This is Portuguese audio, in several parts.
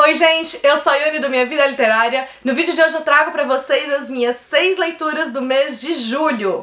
Oi gente, eu sou a Yuni do Minha Vida Literária. No vídeo de hoje eu trago pra vocês as minhas 6 leituras do mês de julho.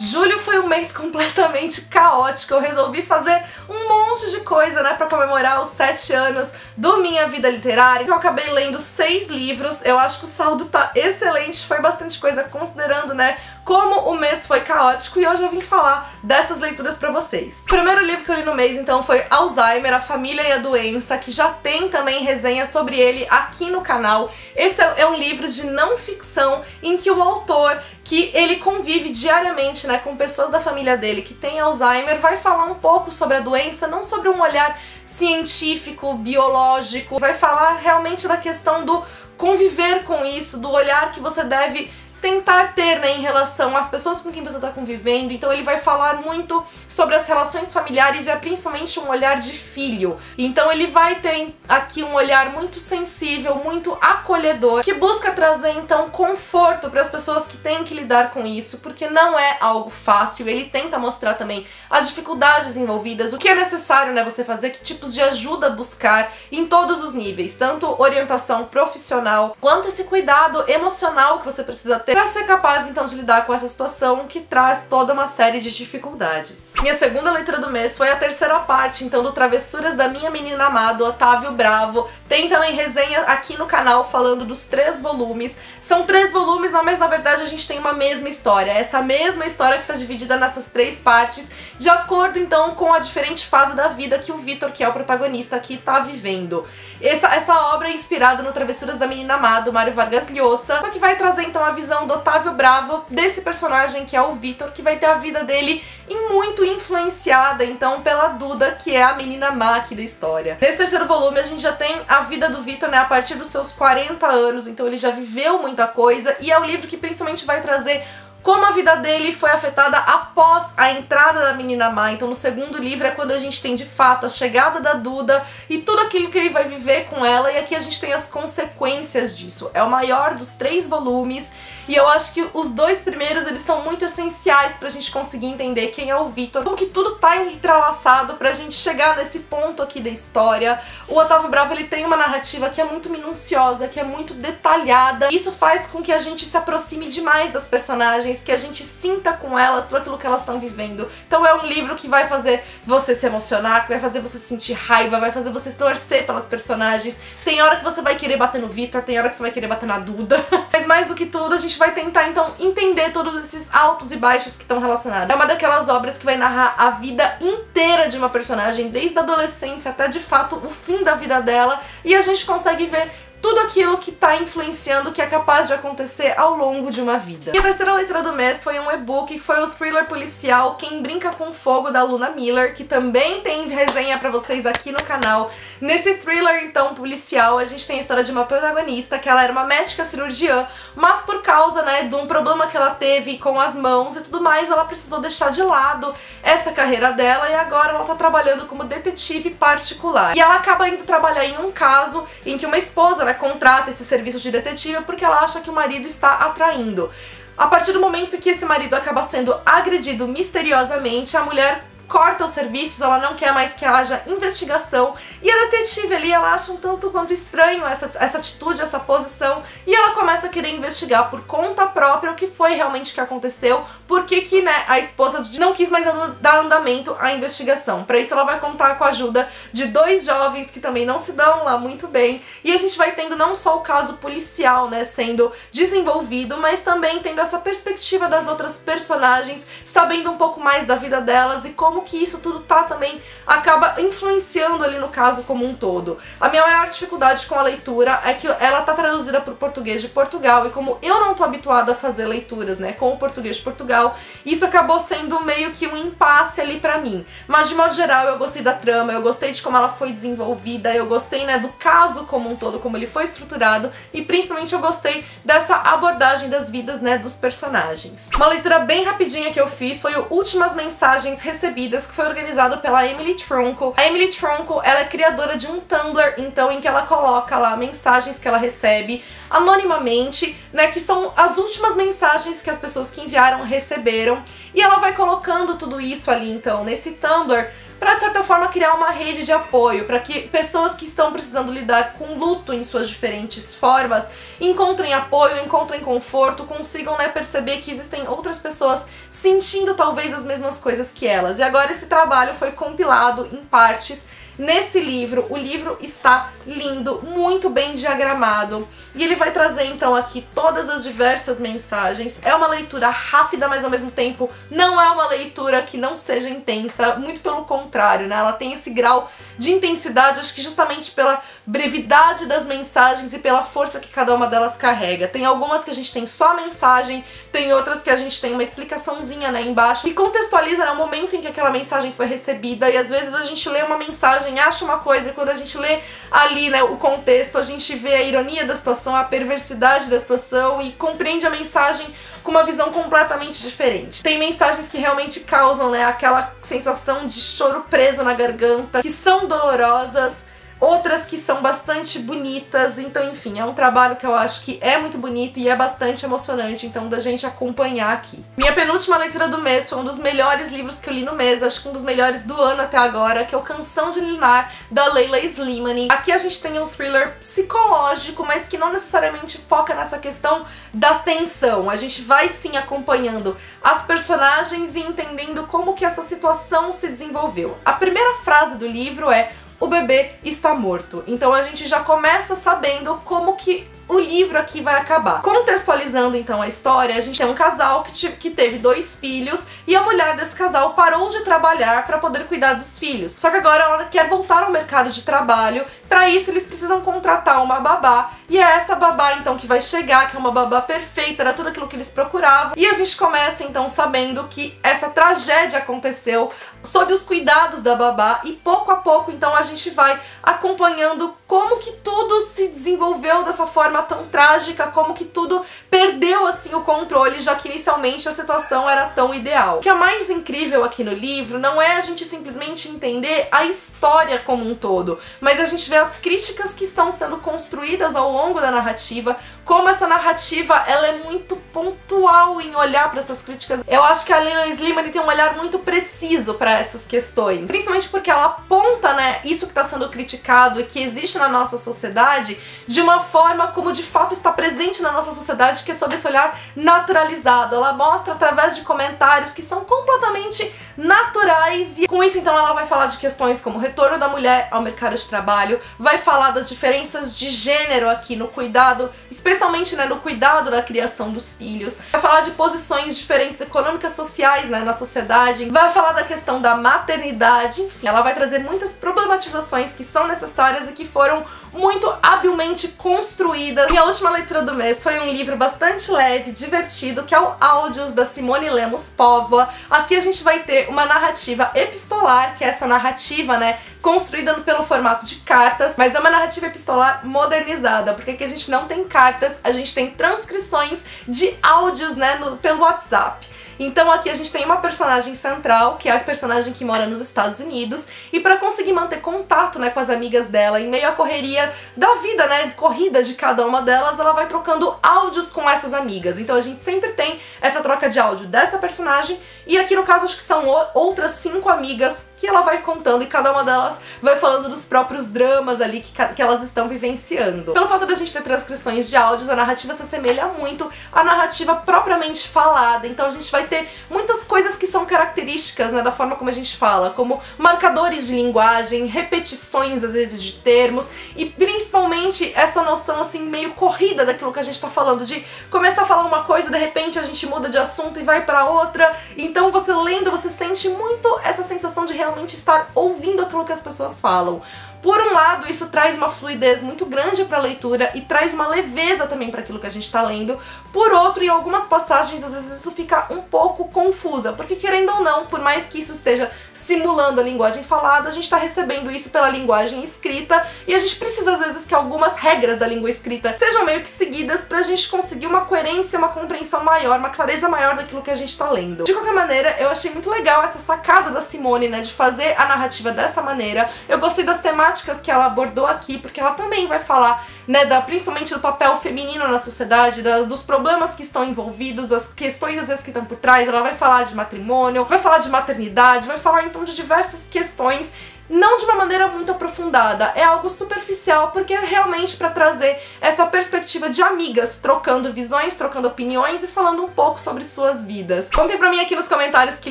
Julho foi um mês completamente caótico, eu resolvi fazer um monte de coisa, né, pra comemorar os 7 anos do Minha Vida Literária. Eu acabei lendo 6 livros, eu acho que o saldo tá excelente, foi bastante coisa considerando, né, como o mês foi caótico, e hoje eu vim falar dessas leituras pra vocês. O primeiro livro que eu li no mês, então, foi Alzheimer, a Família e a Doença, que já tem também resenha sobre ele aqui no canal. Esse é um livro de não ficção em que o autor, que ele convive diariamente, né, com pessoas da família dele que tem Alzheimer, vai falar um pouco sobre a doença, não sobre um olhar científico, biológico, vai falar realmente da questão do conviver com isso, do olhar que você deve tentar ter, né, em relação às pessoas com quem você está convivendo. Então ele vai falar muito sobre as relações familiares e é principalmente um olhar de filho. Então ele vai ter aqui um olhar muito sensível, muito acolhedor, que busca trazer então conforto para as pessoas que têm que lidar com isso, porque não é algo fácil. Ele tenta mostrar também as dificuldades envolvidas, o que é necessário, né, você fazer, que tipos de ajuda buscar em todos os níveis, tanto orientação profissional quanto esse cuidado emocional que você precisa ter para ser capaz então de lidar com essa situação que traz toda uma série de dificuldades. Minha segunda leitura do mês foi a terceira parte então do Travessuras da Minha Menina Amada, Otávio Bravo. Tem também resenha aqui no canal falando dos 3 volumes. São 3 volumes, mas na verdade a gente tem uma mesma história. Essa mesma história que está dividida nessas 3 partes, de acordo então com a diferente fase da vida que o Vitor, que é o protagonista aqui, está vivendo. Essa obra é inspirada no Travessuras da Menina Amada, do Mário Vargas Llosa, só que vai trazer então a visão do Otávio Bravo, desse personagem que é o Vitor, que vai ter a vida dele muito influenciada então pela Duda, que é a menina má aqui da história. Nesse terceiro volume a gente já tem a vida do Vitor, né, a partir dos seus 40 anos, então ele já viveu muita coisa, e é o livro que principalmente vai trazer como a vida dele foi afetada após a entrada da menina má. Então no segundo livro é quando a gente tem de fato a chegada da Duda e tudo aquilo que ele vai viver com ela, e aqui a gente tem as consequências disso. É o maior dos 3 volumes, e eu acho que os 2 primeiros eles são muito essenciais pra gente conseguir entender quem é o Vitor, como que tudo tá entrelaçado pra gente chegar nesse ponto aqui da história. O Otávio Bravo, ele tem uma narrativa que é muito minuciosa, que é muito detalhada. Isso faz com que a gente se aproxime demais das personagens, que a gente sinta com elas tudo aquilo que elas estão vivendo. Então é um livro que vai fazer você se emocionar, que vai fazer você sentir raiva, vai fazer você torcer pelas personagens. Tem hora que você vai querer bater no Vitor, tem hora que você vai querer bater na Duda. Mas mais do que tudo, a gente vai tentar então entender todos esses altos e baixos que estão relacionados. É uma daquelas obras que vai narrar a vida inteira de uma personagem, desde a adolescência até de fato o fim da vida dela, e a gente consegue ver tudo aquilo que tá influenciando, que é capaz de acontecer ao longo de uma vida. E a terceira leitura do mês foi um e-book, que foi o thriller policial Quem Brinca com Fogo, da Luna Miller, que também tem resenha pra vocês aqui no canal. Nesse thriller, então, policial, a gente tem a história de uma protagonista, que ela era uma médica cirurgiã, mas por causa, né, de um problema que ela teve com as mãos e tudo mais, ela precisou deixar de lado essa carreira dela, e agora ela tá trabalhando como detetive particular. E ela acaba indo trabalhar em um caso em que uma esposa, né, contrata esse serviço de detetive porque ela acha que o marido está atraindo. A partir do momento que esse marido acaba sendo agredido misteriosamente, a mulher corta os serviços, ela não quer mais que haja investigação, e a detetive ali, ela acha um tanto quanto estranho essa atitude, essa posição, e ela começa a querer investigar por conta própria o que foi realmente que aconteceu, porque que, né, a esposa não quis mais dar andamento à investigação. Para isso ela vai contar com a ajuda de 2 jovens que também não se dão lá muito bem, e a gente vai tendo não só o caso policial, né, sendo desenvolvido, mas também tendo essa perspectiva das outras personagens, sabendo um pouco mais da vida delas e como que isso tudo também acaba influenciando ali no caso como um todo. A minha maior dificuldade com a leitura é que ela tá traduzida para o português de Portugal, e como eu não tô habituada a fazer leituras, né, com o português de Portugal, isso acabou sendo meio que um impasse ali pra mim. Mas de modo geral eu gostei da trama, eu gostei de como ela foi desenvolvida, eu gostei, né, do caso como um todo, como ele foi estruturado, e principalmente eu gostei dessa abordagem das vidas, né, dos personagens. Uma leitura bem rapidinha que eu fiz foi o Últimas Mensagens Recebidas, recebidas, que foi organizado pela Emily Trunco. A Emily Trunco, ela é criadora de um Tumblr, então, em que ela coloca lá mensagens que ela recebe anonimamente, né, que são as últimas mensagens que as pessoas que enviaram receberam, e ela vai colocando tudo isso ali, então, nesse Tumblr, para de certa forma criar uma rede de apoio, para que pessoas que estão precisando lidar com luto em suas diferentes formas encontrem apoio, encontrem conforto, consigam, né, perceber que existem outras pessoas sentindo talvez as mesmas coisas que elas. E agora esse trabalho foi compilado em partes nesse livro. O livro está lindo, muito bem diagramado, e ele vai trazer então aqui todas as diversas mensagens. É uma leitura rápida, mas ao mesmo tempo não é uma leitura que não seja intensa, muito pelo contrário, né? Ela tem esse grau de intensidade, acho que justamente pela brevidade das mensagens e pela força que cada uma delas carrega. Tem algumas que a gente tem só a mensagem, tem outras que a gente tem uma explicaçãozinha, né, embaixo, e contextualiza, né, o momento em que aquela mensagem foi recebida, e às vezes a gente lê uma mensagem, acha uma coisa, e quando a gente lê ali, né, o contexto, a gente vê a ironia da situação, a perversidade da situação e compreende a mensagem com uma visão completamente diferente. Tem mensagens que realmente causam, né, aquela sensação de choro preso na garganta, que são dolorosas, outras que são bastante bonitas. Então, enfim, é um trabalho que eu acho que é muito bonito e é bastante emocionante, então, da gente acompanhar aqui. Minha penúltima leitura do mês foi um dos melhores livros que eu li no mês, acho que um dos melhores do ano até agora, que é o Canção de Ninar, da Leila Slimani. Aqui a gente tem um thriller psicológico, mas que não necessariamente foca nessa questão da tensão. A gente vai sim acompanhando as personagens e entendendo como que essa situação se desenvolveu. A primeira frase do livro é: o bebê está morto. Então a gente já começa sabendo como que o livro aqui vai acabar. Contextualizando então a história, a gente tem um casal que teve 2 filhos, e a mulher desse casal parou de trabalhar para poder cuidar dos filhos. Só que agora ela quer voltar ao mercado de trabalho. Para isso eles precisam contratar uma babá, e é essa babá então que vai chegar, que é uma babá perfeita, era tudo aquilo que eles procuravam. E a gente começa então sabendo que essa tragédia aconteceu sob os cuidados da babá, e pouco a pouco então a gente vai acompanhando como que tudo se desenvolveu dessa forma tão trágica, como que tudo perdeu assim o controle, já que inicialmente a situação era tão ideal. O que é mais incrível aqui no livro não é a gente simplesmente entender a história como um todo, mas a gente vê as críticas que estão sendo construídas ao longo da narrativa, como essa narrativa ela é muito pontual em olhar para essas críticas. Eu acho que a Leila Slimani tem um olhar muito preciso para essas questões, principalmente porque ela aponta, né, isso que está sendo criticado e que existe na nossa sociedade de uma forma como de fato está presente na nossa sociedade, que é sob esse olhar naturalizado. Ela mostra através de comentários que são completamente naturais, e com isso então ela vai falar de questões como o retorno da mulher ao mercado de trabalho, vai falar das diferenças de gênero aqui no cuidado, especialmente, né, no cuidado da criação dos filhos, vai falar de posições diferentes econômicas, sociais, né, na sociedade, vai falar da questão da maternidade, enfim, ela vai trazer muitas problematizações que são necessárias e que foram muito habilmente construídas. Minha última leitura do mês foi um livro bastante leve, divertido, que é o Áudios, da Simone Lemos Póvoa. Aqui a gente vai ter uma narrativa epistolar, que é essa narrativa, né, construída pelo formato de cartas, mas é uma narrativa epistolar modernizada, porque aqui a gente não tem cartas, a gente tem transcrições de áudios, né, pelo WhatsApp. Então aqui a gente tem uma personagem central, que é a personagem que mora nos Estados Unidos, e para conseguir manter contato, né, com as amigas dela em meio à correria da vida, né, corrida de cada uma delas, ela vai trocando áudios com essas amigas. Então a gente sempre tem essa troca de áudio dessa personagem, e aqui no caso acho que são outras 5 amigas que ela vai contando, e cada uma delas vai falando dos próprios dramas ali que elas estão vivenciando. Pelo fato da gente ter transcrições de áudios, a narrativa se assemelha muito à narrativa propriamente falada, então a gente vai ter muitas coisas que são características, né, da forma como a gente fala, como marcadores de linguagem, repetições às vezes de termos, e principalmente essa noção assim meio corrida daquilo que a gente tá falando, de começar a falar uma coisa, de repente a gente muda de assunto e vai pra outra. Então você lendo, você sente muito essa sensação de realmente estar ouvindo aquilo que as pessoas falam. Por um lado, isso traz uma fluidez muito grande para a leitura e traz uma leveza também para aquilo que a gente está lendo. Por outro, em algumas passagens, às vezes isso fica um pouco confusa, porque querendo ou não, por mais que isso esteja simulando a linguagem falada, a gente está recebendo isso pela linguagem escrita, e a gente precisa às vezes que algumas regras da língua escrita sejam meio que seguidas pra gente conseguir uma coerência, uma compreensão maior, uma clareza maior daquilo que a gente está lendo. De qualquer qualquer maneira, eu achei muito legal essa sacada da Simone, né, de fazer a narrativa dessa maneira. Eu gostei das temáticas que ela abordou aqui, porque ela também vai falar, né, principalmente do papel feminino na sociedade, dos problemas que estão envolvidos, as questões às vezes que estão por trás. Ela vai falar de matrimônio, vai falar de maternidade, vai falar então de diversas questões, não de uma maneira muito aprofundada, é algo superficial, porque é realmente pra trazer essa perspectiva de amigas, trocando visões, trocando opiniões e falando um pouco sobre suas vidas. Contem pra mim aqui nos comentários que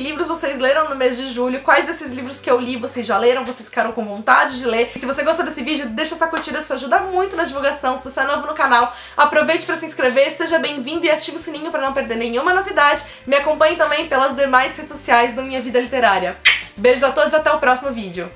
livros vocês leram no mês de julho, quais desses livros que eu li vocês já leram, vocês ficaram com vontade de ler. E se você gostou desse vídeo, deixa essa curtida que isso ajuda muito na divulgação. Se você é novo no canal, aproveite pra se inscrever, seja bem-vindo e ative o sininho pra não perder nenhuma novidade. Me acompanhe também pelas demais redes sociais do Minha Vida Literária. Beijos a todos e até o próximo vídeo.